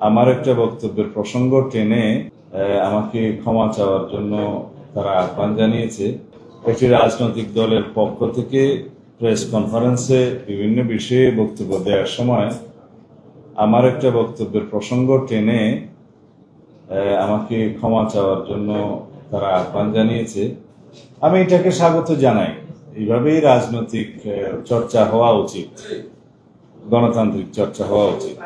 আমার একটা বক্তব্যের প্রসঙ্গ টেনে আমাকে ক্ষমা চাওয়ার জন্য তারা আহ্বান জানিয়েছে। একটি রাজনৈতিক দলের পক্ষ থেকে প্রেস কনফারেন্সে বিভিন্ন বিষয়ে বক্তব্য দেওয়ার সময় আমার একটা বক্তব্যের প্রসঙ্গ টেনে আমাকে ক্ষমা চাওয়ার জন্য তারা আহ্বান জানিয়েছে। আমি এটাকে স্বাগত জানাই। এইভাবেই রাজনৈতিক চর্চা হওয়া উচিত, গণতান্ত্রিক চর্চা হওয়া উচিত।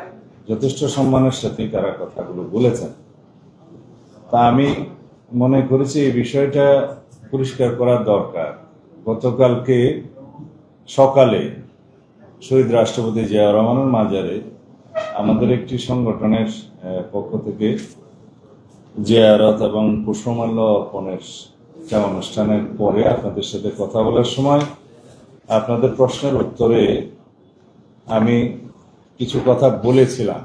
যথেষ্ট সম্মানের সাথে তারা কথাগুলো বলেছেন। তা আমি মনে করেছি এই বিষয়টা পরিষ্কার করা দরকার। গতকালকে সকালে শহীদ রাষ্ট্রপতি জিয়াউর রহমানের মাজারে আমাদের একটি সংগঠনের পক্ষ থেকে জিয়ারত এবং পুষ্পমাল্য অর্পণের অনুষ্ঠানের পরে আপনাদের সাথে কথা বলার সময় আপনাদের প্রশ্নের উত্তরে আমি কিছু কথা বলেছিলাম।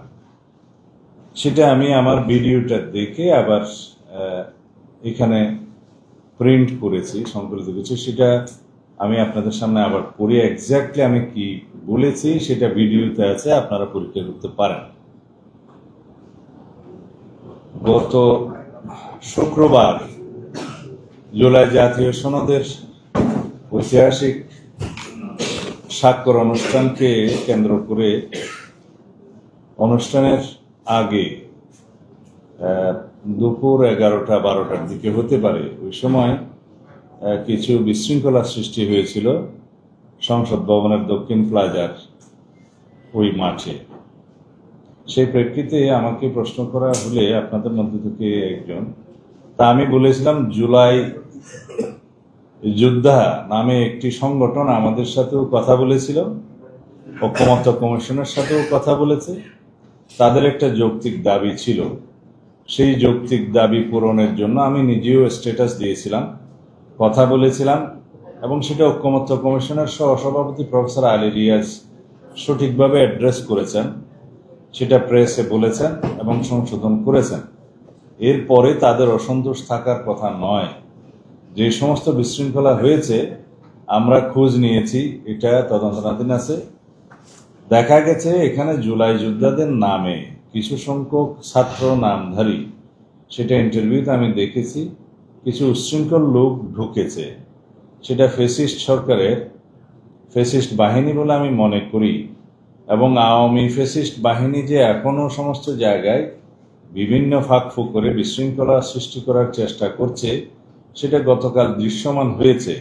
সেটা আমি আমার ভিডিওটা দেখে আবার এখানে প্রিন্ট করেছি, সংকলিত করেছি। সেটা আমি আপনাদের সামনে আবার পড়ি। এক্স্যাক্টলি আমি কি বলেছি সেটা ভিডিওতে আছে, আপনারা পরীক্ষা করতে পারেন। গত শুক্রবার জুলাই জাতীয় সনদের ঐতিহাসিক স্বাক্ষর অনুষ্ঠানকে কেন্দ্র করে অনুষ্ঠানের আগে দুপুর 11টা-12টার দিকে হতে পারে, ওই সময় কিছু বিশৃঙ্খলা সৃষ্টি হয়েছিল সংসদ ভবনের দক্ষিণ প্লাজার ওই মাঠে। সেই প্রেক্ষিতে আমাকে প্রশ্ন করা হলে আপনাদের মধ্যে থেকে একজন, তা আমি বলেছিলাম জুলাই যোদ্ধা নামে একটি সংগঠন আমাদের সাথেও কথা বলেছিল, ঐকমত্য কমিশনের সাথেও কথা বলেছে। তাদের একটা যৌক্তিক দাবি ছিল, সেই যৌক্তিক দাবি পূরণের জন্য আমি নিজেও স্ট্যাটাস দিয়েছিলাম, কথা বলেছিলাম, এবং সেটা ঐকমত্য কমিশনের সহসভাপতি প্রফেসর আলী রিয়াজ সঠিকভাবে অ্যাড্রেস করেছেন, সেটা প্রেসে বলেছেন এবং সংশোধন করেছেন। এরপরে তাদের অসন্তোষ থাকার কথা নয়। যে সমস্ত বিশৃঙ্খলা হয়েছে আমরা খোঁজ নিয়েছি, এটা তদন্তাধীন আছে। দেখা গেছে এখানে জুলাই যোদ্ধাদের নামে কিছু সংখ্যক ছাত্র নামধারী, সেটা ইন্টারভিউতে আমি দেখেছি, কিছু উচ্ছৃঙ্খল লোক ঢুকেছে। সেটা ফ্যাসিস্ট সরকারের ফ্যাসিস্ট বাহিনী বলে আমি মনে করি, এবং আওয়ামী ফ্যাসিস্ট বাহিনী যে এখনো সমস্ত জায়গায় বিভিন্ন ফাঁকফুঁক করে বিশৃঙ্খলা সৃষ্টি করার চেষ্টা করছে সেটা গতকাল দৃশ্যমান হয়েছে।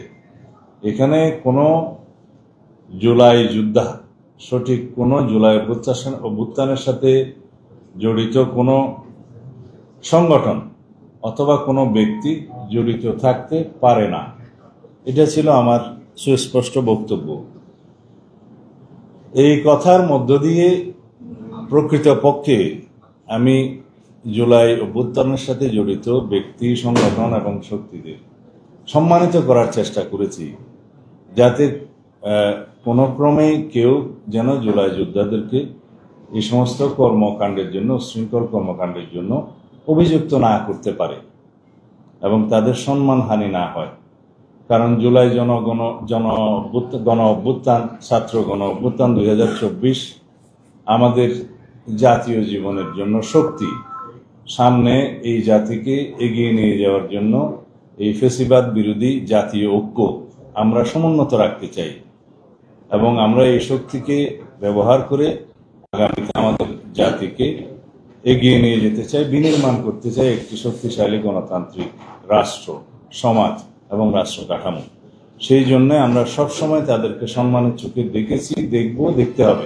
এখানে কোনো জুলাই যোদ্ধা, সঠিক কোনো জুলাই অভ্যুত্থানের সাথে জড়িত কোনো সংগঠন অথবা কোনো ব্যক্তি জড়িত থাকতে পারে না। এটা ছিল আমার সুস্পষ্ট বক্তব্য। এই কথার মধ্য দিয়ে প্রকৃতপক্ষে আমি জুলাই অভ্যুত্থানের সাথে জড়িত ব্যক্তি, সংগঠন এবং শক্তিদের সম্মানিত করার চেষ্টা করেছি, যাতে কোনো ক্রমেই কেউ যেন জুলাই যোদ্ধাদেরকে এই সমস্ত কর্মকাণ্ডের জন্য, শৃঙ্খল কর্মকাণ্ডের জন্য অভিযুক্ত না করতে পারে এবং তাদের সম্মানহানি না হয়। কারণ জুলাই গণ অভ্যুত্থান, ছাত্র গণ অভ্যুত্থান 2024 আমাদের জাতীয় জীবনের জন্য শক্তি। সামনে এই জাতিকে এগিয়ে নিয়ে যাওয়ার জন্য এই ফ্যাসিবাদ বিরোধী জাতীয় ঐক্য আমরা সমুন্নত রাখতে চাই, এবং আমরা এই শক্তিকে ব্যবহার করে আগামীতে আমাদের জাতিকে এগিয়ে নিয়ে যেতে চাই, বিনির্মাণ করতে চাই একটি শক্তিশালী গণতান্ত্রিক রাষ্ট্র, সমাজ এবং রাষ্ট্র কাঠামো। সেই জন্য আমরা সবসময় তাদেরকে সম্মানের চোখে দেখেছি, দেখতে হবে।